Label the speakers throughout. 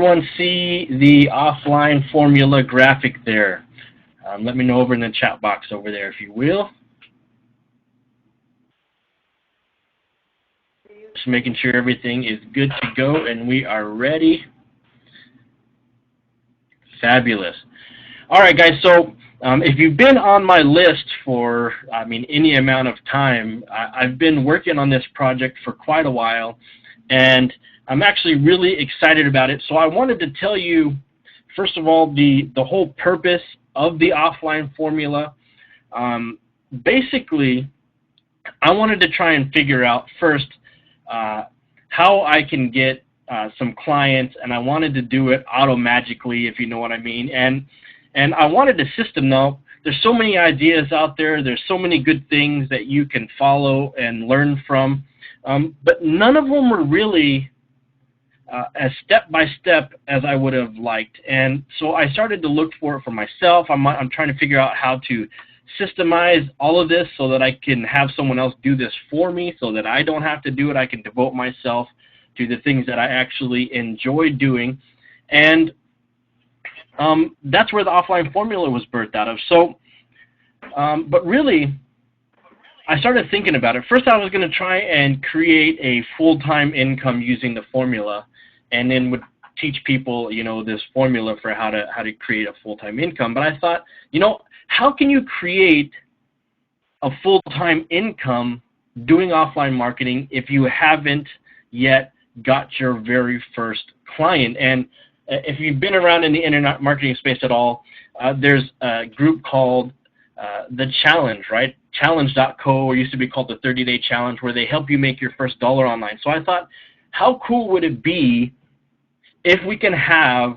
Speaker 1: everyone see the offline formula graphic there? Let me know over in the chat box over there if you will. Just making sure everything is good to go and we are ready. Fabulous. All right, guys, so if you've been on my list for, any amount of time, I've been working on this project for quite a while, and I'm actually really excited about it. So I wanted to tell you, first of all, the whole purpose of the offline formula. Basically, I wanted to try and figure out first how I can get some clients, and I wanted to do it auto-magically, if you know what I mean. And I wanted a system. Now, there's so many ideas out there. There's so many good things that you can follow and learn from, but none of them were really as step-by-step as I would have liked. And so I started to look for it for myself. I'm trying to figure out how to systemize all of this so that I can have someone else do this for me, so that I don't have to do it. I can devote myself to the things that I actually enjoy doing. And that's where the offline formula was birthed out of. So, but really, I started thinking about it. First, I was going to try and create a full-time income using the formula, and then would teach people, this formula for how to create a full-time income. But I thought, how can you create a full-time income doing offline marketing if you haven't yet got your very first client? And if you've been around in the internet marketing space at all, there's a group called The Challenge, right? Challenge.co, or used to be called the 30-Day Challenge, where they help you make your first dollar online. So I thought, how cool would it be if we can have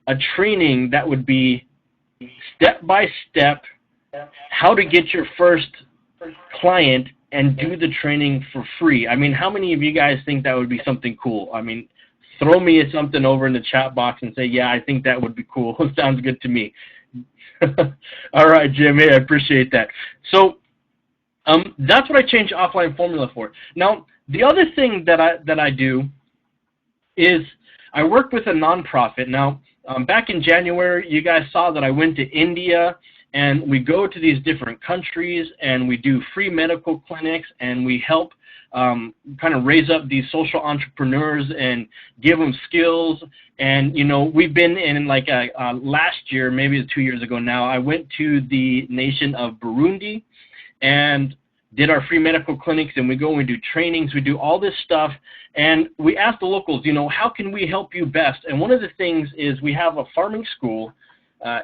Speaker 1: a training that would be step-by-step how to get your first client and do the training for free? I mean, how many of you guys think that would be something cool? I mean, throw me something over in the chat box and say, yeah, I think that would be cool. Sounds good to me. All right, Jim, hey, I appreciate that. So that's what I changed offline formula for. Now, the other thing that I do is I work with a nonprofit. Now, back in January, you guys saw that I went to India, and we go to these different countries, and we do free medical clinics, and we help kind of raise up these social entrepreneurs and give them skills. And, we've been in last year, maybe 2 years ago now, I went to the nation of Burundi and did our free medical clinics, and we go and we do trainings, we do all this stuff, and we ask the locals, how can we help you best? And one of the things is we have a farming school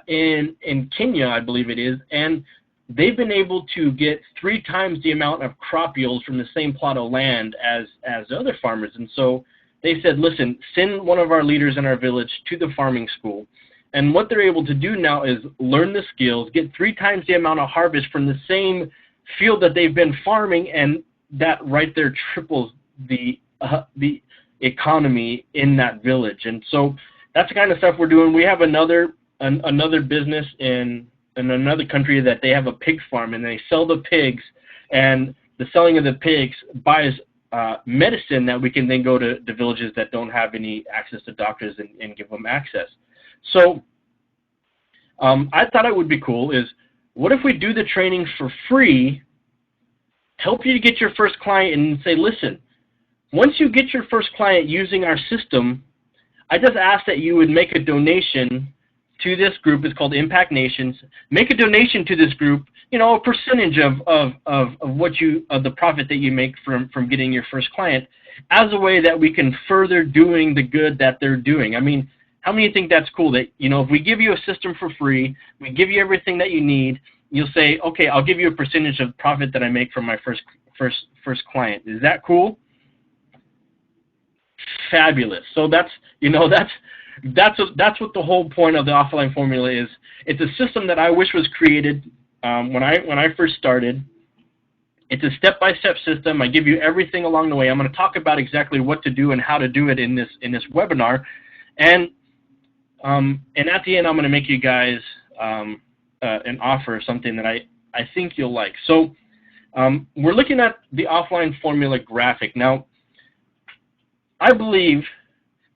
Speaker 1: in Kenya, I believe it is, and they've been able to get 3 times the amount of crop yields from the same plot of land as other farmers. And so they said, listen, send one of our leaders in our village to the farming school. And what they're able to do now is learn the skills, get 3 times the amount of harvest from the same field that they've been farming, and that right there triples the economy in that village. And so that's the kind of stuff we're doing. We have another business in another country that they have a pig farm, and they sell the pigs, and the selling of the pigs buys medicine that we can then go to the villages that don't have any access to doctors and give them access. So I thought it would be cool is, what if we do the training for free, help you to get your first client, and say, listen, once you get your first client using our system, I just ask that you would make a donation to this group. It's called Impact Nations. Make a donation to this group, a percentage of the profit that you make from getting your first client, as a way that we can further doing the good that they're doing. I mean, how many think that's cool? That, if we give you a system for free, we give you everything that you need, you'll say, okay, I'll give you a percentage of profit that I make from my first client. Is that cool? Fabulous. So that's what the whole point of the offline formula is. It's a system that I wish was created when I first started. It's a step-by-step system. I give you everything along the way. I'm going to talk about exactly what to do and how to do it in this webinar, and at the end, I'm going to make you guys an offer of something that I think you'll like. So we're looking at the offline formula graphic. Now, I believe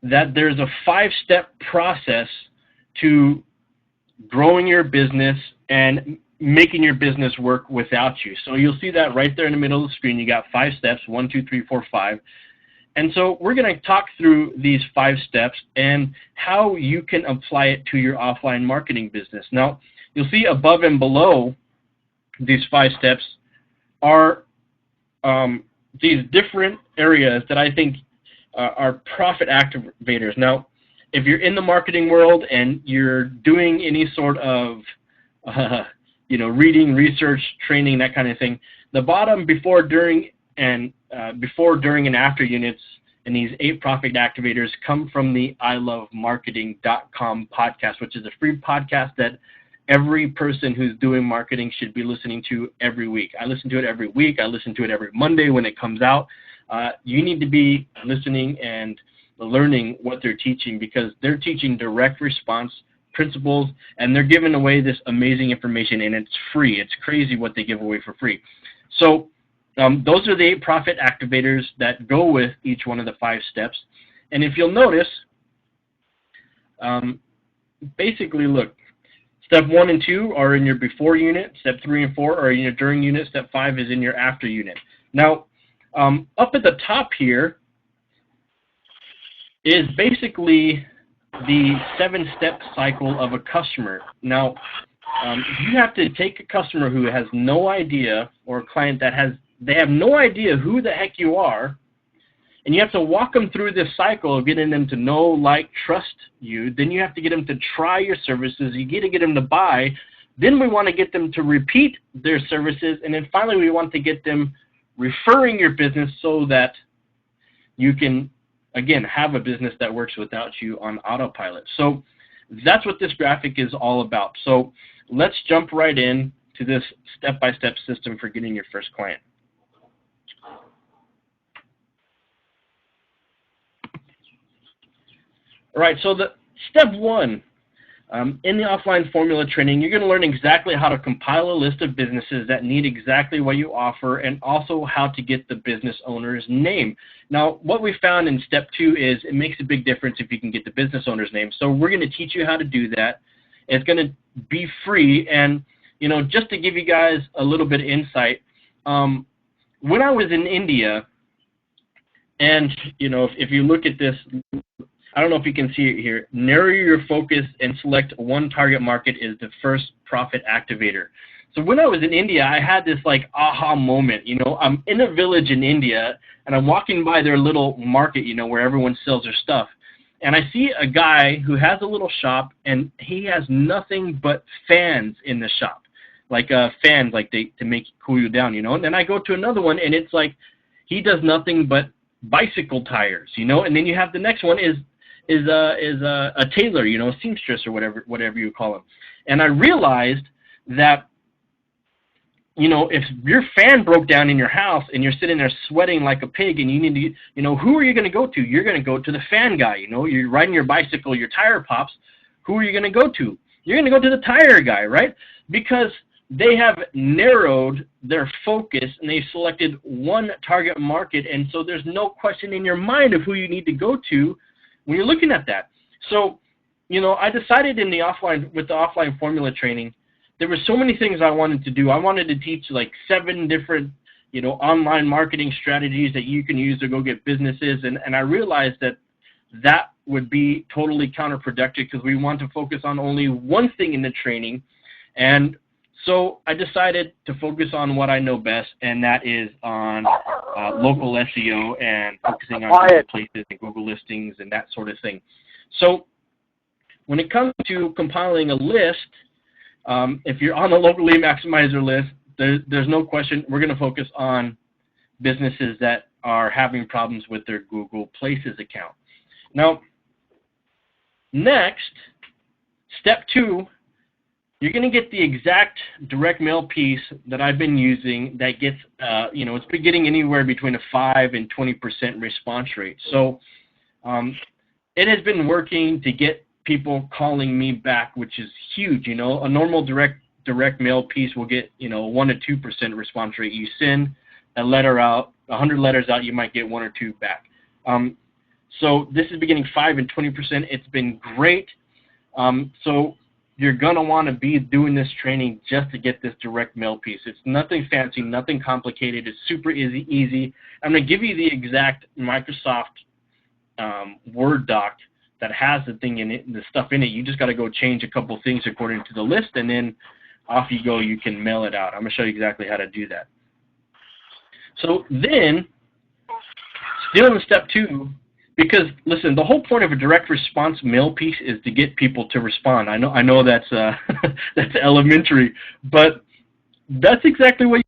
Speaker 1: that there's a 5-step process to growing your business and making your business work without you. So you'll see that right there in the middle of the screen. You got 5 steps, 1, 2, 3, 4, 5. And so we're going to talk through these 5 steps and how you can apply it to your offline marketing business. Now, you'll see above and below these 5 steps are these different areas that I think are profit activators. Now, if you're in the marketing world and you're doing any sort of reading, research, training, that kind of thing, the bottom before, during, and after units and these 8 profit activators come from the ilovemarketing.com podcast, which is a free podcast that every person who's doing marketing should be listening to every week. I listen to it every week. I listen to it every Monday when it comes out. You need to be listening and learning what they're teaching, because they're teaching direct response principles, and they're giving away this amazing information, and it's free. It's crazy what they give away for free. So those are the 8 profit activators that go with each one of the 5 steps. And if you'll notice, basically, look, step 1 and 2 are in your before unit. Step 3 and 4 are in your during unit. Step 5 is in your after unit. Now, up at the top here is basically the 7-step cycle of a customer. Now, you have to take a customer who has no idea, or a client that they have no idea who the heck you are, and you have to walk them through this cycle of getting them to know, like, trust you. Then you have to get them to try your services. You get to get them to buy. Then we want to get them to repeat their services, and then finally we want to get them referring your business so that you can, again, have a business that works without you on autopilot. So that's what this graphic is all about. So let's jump right in to this step-by-step system for getting your first client. All right, so the step 1, in the offline formula training, you're going to learn exactly how to compile a list of businesses that need exactly what you offer, and also how to get the business owner's name. Now, what we found in step 2 is it makes a big difference if you can get the business owner's name. So we're going to teach you how to do that. It's going to be free. And, just to give you guys a little bit of insight, when I was in India, and, if you look at this, I don't know if you can see it here. Narrow your focus and select one target market is the first profit activator. So when I was in India, I had this like aha moment. I'm in a village in India, and I'm walking by their little market, where everyone sells their stuff. And I see a guy who has a little shop, and he has nothing but fans in the shop, like fans, like to make cool you down, And then I go to another one, and it's like he does nothing but bicycle tires, And then you have the next one is a tailor, a seamstress, or whatever you call them. And I realized that, if your fan broke down in your house and you're sitting there sweating like a pig, and you need to, who are you going to go to? You're going to go to the fan guy. You're riding your bicycle, your tire pops. Who are you going to go to? You're going to go to the tire guy, right? Because they have narrowed their focus, and they selected one target market, and so there's no question in your mind of who you need to go to when you're looking at that. So, I decided with the offline formula training, there were so many things I wanted to do. I wanted to teach like 7 different, online marketing strategies that you can use to go get businesses. And I realized that would be totally counterproductive, because we want to focus on only one thing in the training. And so I decided to focus on what I know best, and that is on local SEO and focusing on Google places and Google listings and that sort of thing. So when it comes to compiling a list, if you're on the Local Lead Maximizer list, there's no question we're going to focus on businesses that are having problems with their Google Places account. Now, next, step 2, you're going to get the exact direct mail piece that I've been using that gets, it's been getting anywhere between a 5 and 20% response rate. So it has been working to get people calling me back, which is huge. A normal direct mail piece will get, 1 to 2% response rate. You send a letter out, 100 letters out, you might get 1 or 2 back. So this is beginning 5 and 20%. It's been great. So you're going to want to be doing this training just to get this direct mail piece. It's nothing fancy, nothing complicated. It's super easy. I'm going to give you the exact Microsoft Word doc that has the thing in it, the stuff in it. You just got to go change a couple things according to the list, and then off you go. You can mail it out. I'm going to show you exactly how to do that. So then, still in step 2, because listen, the whole point of a direct response mail piece is to get people to respond. I know that's that's elementary, but that's exactly what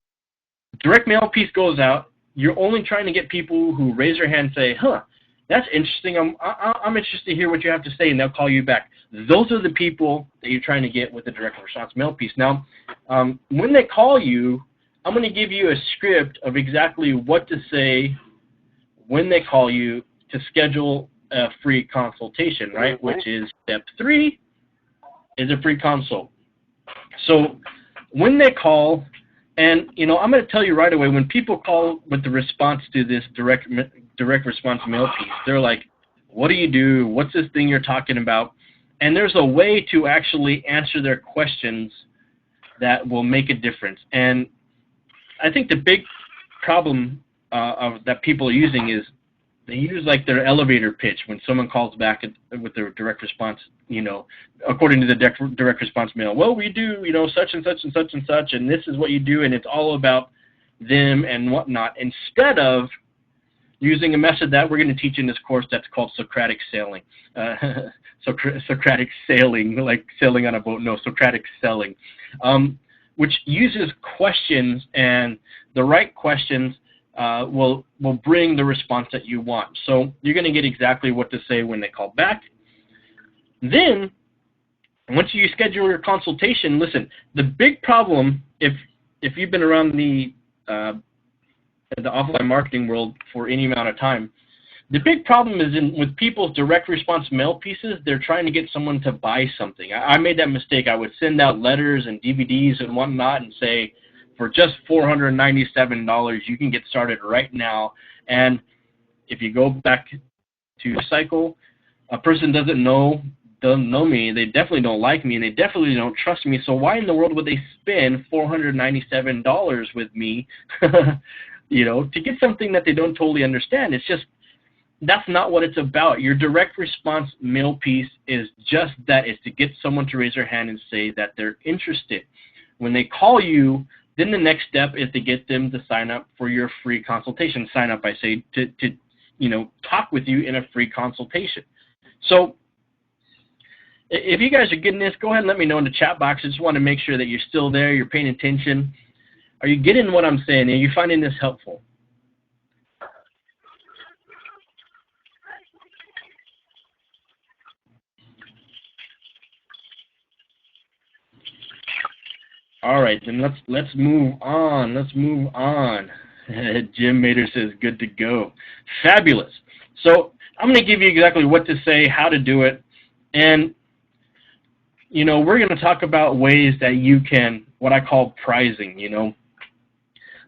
Speaker 1: direct mail piece goes out. You're only trying to get people who raise their hand and say, "Huh, that's interesting. I'm interested to hear what you have to say," and they'll call you back. Those are the people that you're trying to get with the direct response mail piece. Now, when they call you, I'm going to give you a script of exactly what to say when they call you to schedule a free consultation, right? Which is step 3 is a free consult. So when they call, and I'm going to tell you right away, when people call with the response to this direct response mail piece, they're like, "What do you do? What's this thing you're talking about?" And there's a way to actually answer their questions that will make a difference. And I think the big problem that people are using is they use like their elevator pitch when someone calls back with their direct response, according to the direct response mail. "Well, we do, such and such and such and such, and this is what you do," and it's all about them and whatnot, instead of using a method that we're going to teach in this course that's called Socratic sailing. Socratic sailing, like sailing on a boat. No, Socratic selling, which uses questions, and the right questions will bring the response that you want. So you're going to get exactly what to say when they call back. Then, once you schedule your consultation, listen, the big problem, if you've been around the offline marketing world for any amount of time, the big problem is with people's direct response mail pieces, they're trying to get someone to buy something. I made that mistake. I would send out letters and DVDs and whatnot and say, "For just $497, you can get started right now." And if you go back to the cycle, a person doesn't know me, they definitely don't like me, and they definitely don't trust me. So why in the world would they spend $497 with me, to get something that they don't totally understand? It's just, that's not what it's about. Your direct response mail piece is just that. It's to get someone to raise their hand and say that they're interested. When they call you, then the next step is to get them to sign up for your free consultation. Sign up, I say, to talk with you in a free consultation. So if you guys are getting this, go ahead and let me know in the chat box. I just want to make sure that you're still there, you're paying attention. Are you getting what I'm saying? Are you finding this helpful? All right, then let's move on. Jim Mater says, "Good to go." Fabulous. So I'm going to give you exactly what to say, how to do it, and we're going to talk about ways that you can, what I call pricing.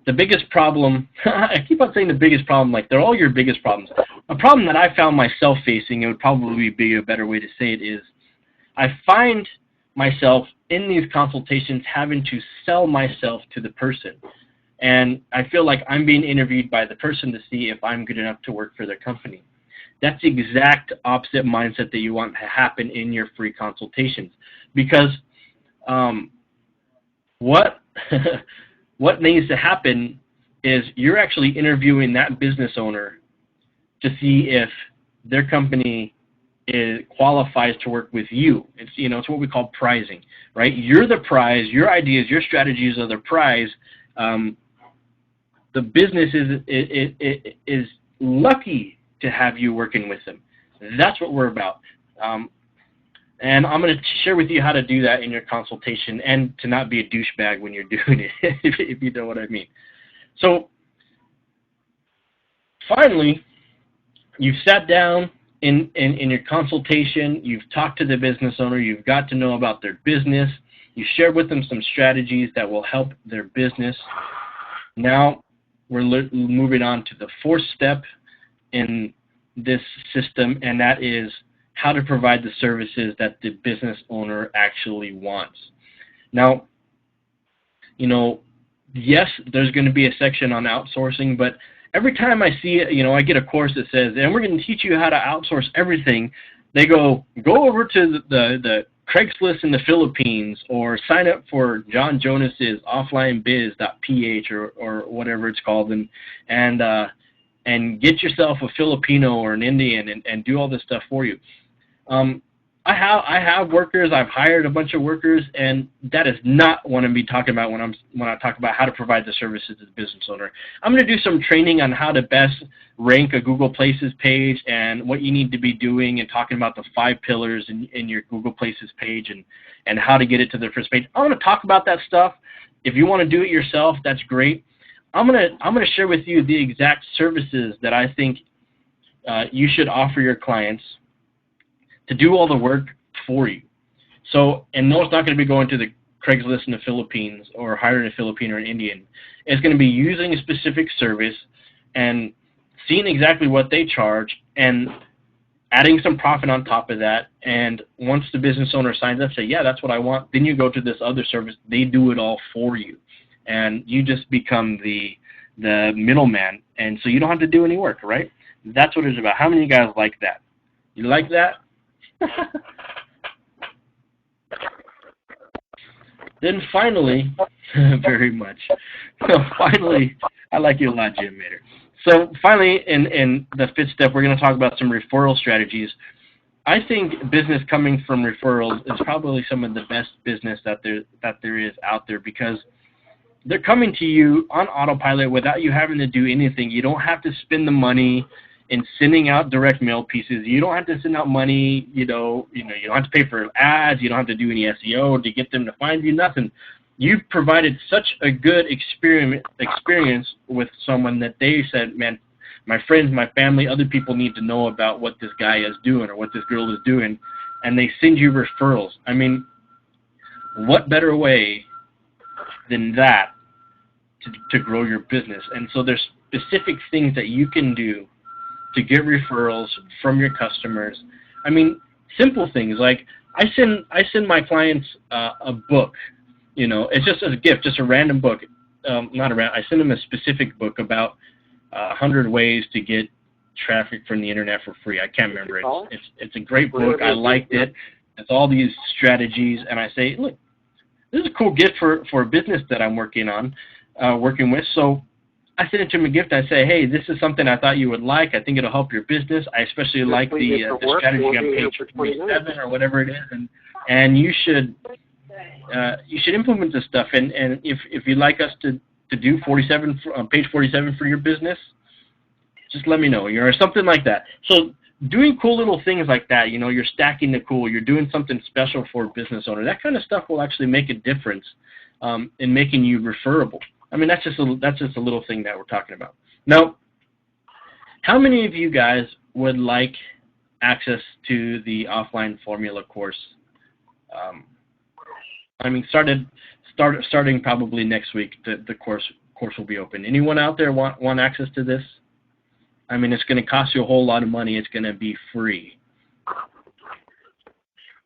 Speaker 1: The biggest problem, I keep on saying the biggest problem, like they're all your biggest problems. A problem that I found myself facing, it would probably be a better way to say it, is I find myself in these consultations having to sell myself to the person. And I feel like I'm being interviewed by the person to see if I'm good enough to work for their company. That's the exact opposite mindset that you want to happen in your free consultations. Because what needs to happen is you're actually interviewing that business owner to see if their company qualifies to work with you. It's what we call pricing, right? You're the prize. Your ideas, your strategies are the prize. The business is lucky to have you working with them. That's what we're about. And I'm going to share with you how to do that in your consultation, and to not be a douchebag when you're doing it, if you know what I mean. So finally, you've sat down in your consultation, you've talked to the business owner, you've got to know about their business, you shared with them some strategies that will help their business. Now we're moving on to the fourth step in this system, and that is how to provide the services that the business owner actually wants. Now, yes, there's going to be a section on outsourcing, but every time I see it, I get a course that says, and we're going to teach you how to outsource everything, they go over to the Craigslist in the Philippines, or sign up for John Jonas's offlinebiz.ph or whatever it's called, and get yourself a Filipino or an Indian and do all this stuff for you. I have workers. I've hired a bunch of workers, and that is not what I'm be talking about when I talk about how to provide the services to the business owner. I'm going to do some training on how to best rank a Google Places page and what you need to be doing, and talking about the 5 pillars in your Google Places page and how to get it to the first page. I'm going to talk about that stuff. If you want to do it yourself, that's great. I'm gonna share with you the exact services that I think you should offer your clients to do all the work for you. So, and no, it's not going to be going to the Craigslist in the Philippines or hiring a Filipino or an Indian. It's going to be using a specific service and seeing exactly what they charge and adding some profit on top of that. And once the business owner signs up, say, yeah, that's what I want, then you go to this other service. They do it all for you. And you just become the middleman. And so you don't have to do any work, right? That's what it's about. How many of you guys like that? You like that? Then finally, very much. So finally, I like you a lot, Jim Mater. So finally, in the 5th step, we're going to talk about some referral strategies. I think business coming from referrals is probably some of the best business that there is out there, because they're coming to you on autopilot without you having to do anything. You don't have to spend the money in sending out direct mail pieces. You don't have to send out money, you don't have to pay for ads, you don't have to do any SEO to get them to find you, nothing. You've provided such a good experience with someone that they said, man, my friends, my family, other people need to know about what this guy is doing or what this girl is doing, and they send you referrals. I mean, what better way than that to grow your business? And so there's specific things that you can do to get referrals from your customers. I mean, simple things like I send my clients a book. It's just a gift, just a random book. I send them a specific book about 100 ways to get traffic from the internet for free. I can't remember it. It's a great book. I liked it. It's all these strategies, and I say, look, this is a cool gift for a business that I'm working with. So I send it to them a gift. I say, hey, this is something I thought you would like. I think it'll help your business. I especially like the strategy on page 47 or whatever it is, and you should implement this stuff. And if you'd like us to do page 47 for your business, just let me know, or something like that. So doing cool little things like that, you're stacking the cool, you're doing something special for a business owner. That kind of stuff will actually make a difference in making you referable. I mean, that's just a little thing that we're talking about. Now, how many of you guys would like access to the offline formula course? I mean, starting probably next week, the course will be open. Anyone out there want access to this? I mean, it's going to cost you a whole lot of money. It's going to be free.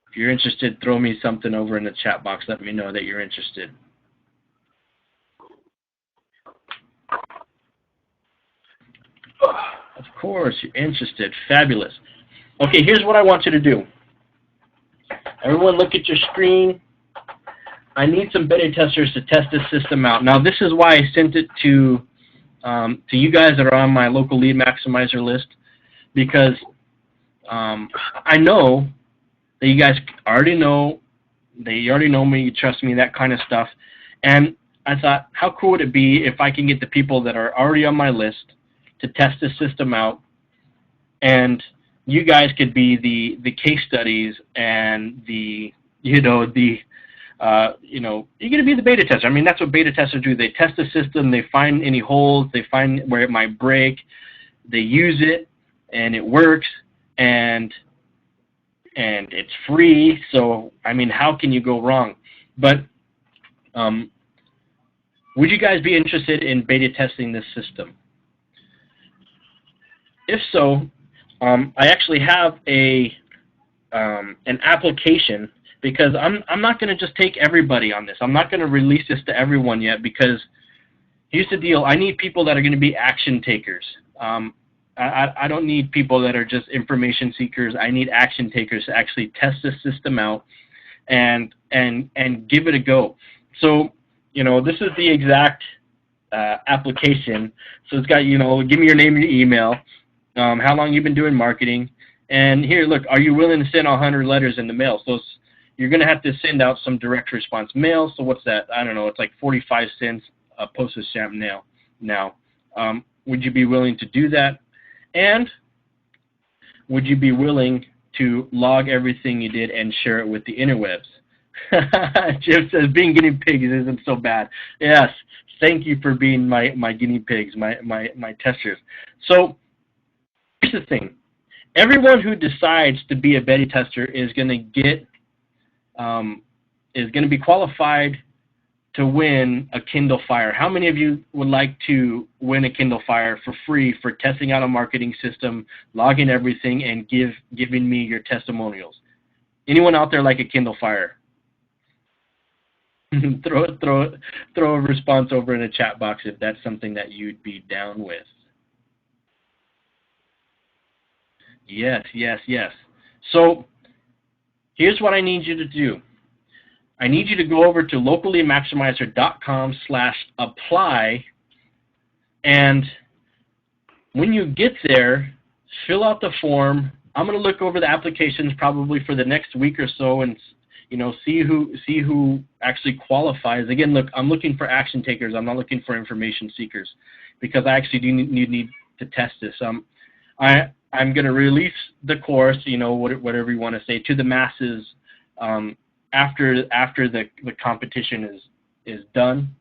Speaker 1: If you're interested, throw me something over in the chat box. Let me know that you're interested. Of course, you're interested. Fabulous. Okay, here's what I want you to do. Everyone look at your screen. I need some beta testers to test this system out. Now, this is why I sent it to you guys that are on my local lead maximizer list, because I know that you guys already know me, you trust me, that kind of stuff. And I thought, how cool would it be if I can get the people that are already on my list to test this system out, and you guys could be the case studies and you're going to be the beta tester. I mean, that's what beta testers do. They test the system, they find any holes, they find where it might break, they use it, and it works, and it's free. So, I mean, how can you go wrong? But would you guys be interested in beta testing this system? If so, I actually have an application, because I'm not going to just take everybody on this. I'm not going to release this to everyone yet, because here's the deal. I need people that are going to be action takers. I don't need people that are just information seekers. I need action takers to actually test this system out and give it a go. So, this is the exact application. So it's got, give me your name and your email, how long you've been doing marketing, and here, look, are you willing to send 100 letters in the mail? So you're going to have to send out some direct response mail. So what's that? I don't know. It's like 45 cents a postage stamp now. Would you be willing to do that? And would you be willing to log everything you did and share it with the interwebs? Jim says being guinea pigs isn't so bad. Yes, thank you for being my guinea pigs, my testers. So here's the thing. Everyone who decides to be a beta tester is going to be qualified to win a Kindle Fire. How many of you would like to win a Kindle Fire for free for testing out a marketing system, logging everything, and giving me your testimonials? Anyone out there like a Kindle Fire? throw a response over in the chat box if that's something that you'd be down with. Yes. So here's what I need you to do. I need you to go over to locallymaximizer.com/apply, and when you get there, fill out the form. I'm going to look over the applications probably for the next week or so, and see who actually qualifies. Again, look, I'm looking for action takers. I'm not looking for information seekers, because I actually do need to test this. I'm going to release the course, whatever you want to say, to the masses after the competition is done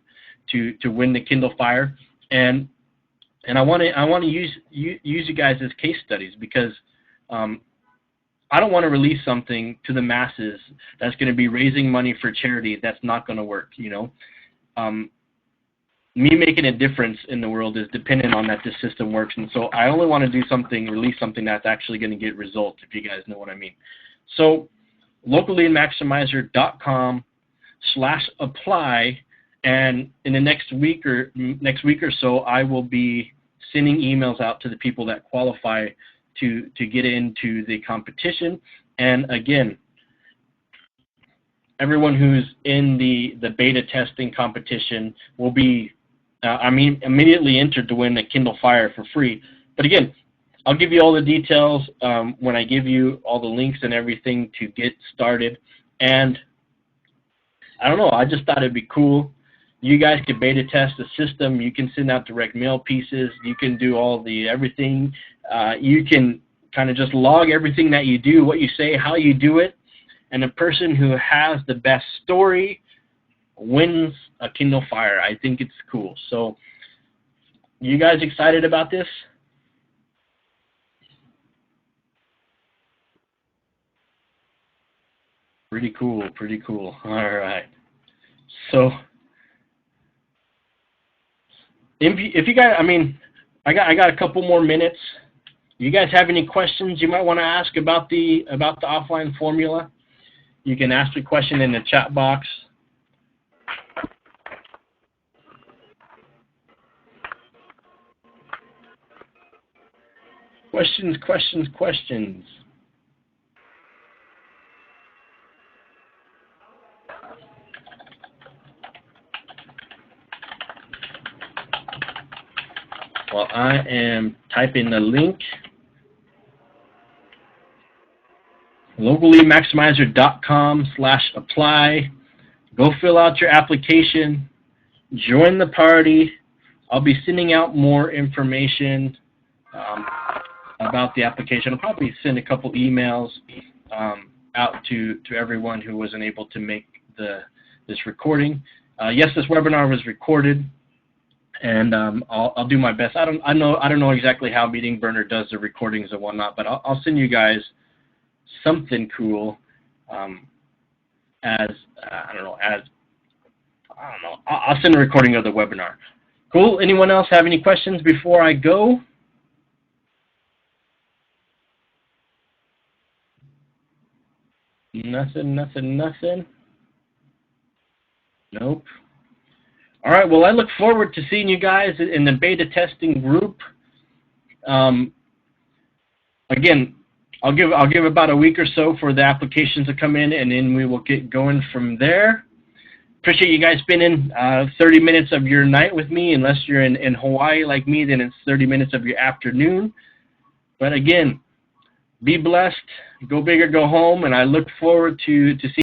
Speaker 1: to win the Kindle Fire, and I want to use you guys as case studies, because I don't want to release something to the masses that's going to be raising money for charity that's not going to work. Me making a difference in the world is dependent on that the system works, and so I only want to release something that's actually going to get results, if you guys know what I mean. So locallymaximizer.com/apply, and in the next week or so, I will be sending emails out to the people that qualify to get into the competition. And again, everyone who's in the beta testing competition will be immediately entered to win a Kindle Fire for free. But again, I'll give you all the details when I give you all the links and everything to get started. And I don't know, I just thought it'd be cool. You guys can beta test the system. You can send out direct mail pieces. You can do everything. You can kind of just log everything that you do, what you say, how you do it. And the person who has the best story wins a Kindle Fire. I think it's cool. So, you guys excited about this? Pretty cool. All right. So, if you guys, I got a couple more minutes. You guys have any questions you might want to ask about the offline formula? You can ask the question in the chat box. Questions. Well, I am typing the link. locallymaximizer.com/apply. Go fill out your application. Join the party. I'll be sending out more information about the application. I'll probably send a couple emails out to everyone who wasn't able to make this recording. Yes, this webinar was recorded, and I'll do my best. I don't know exactly how Meeting Burner does the recordings and whatnot, but I'll send you guys something cool I'll send a recording of the webinar. Cool. Anyone else have any questions before I go? Nothing, nothing, nothing. Nope. All right, well, I look forward to seeing you guys in the beta testing group. Again, I'll give about a week or so for the applications to come in, and then we will get going from there. Appreciate you guys spending 30 minutes of your night with me. Unless you're in Hawaii like me, then it's 30 minutes of your afternoon. But again, be blessed, go big or go home, and I look forward to seeing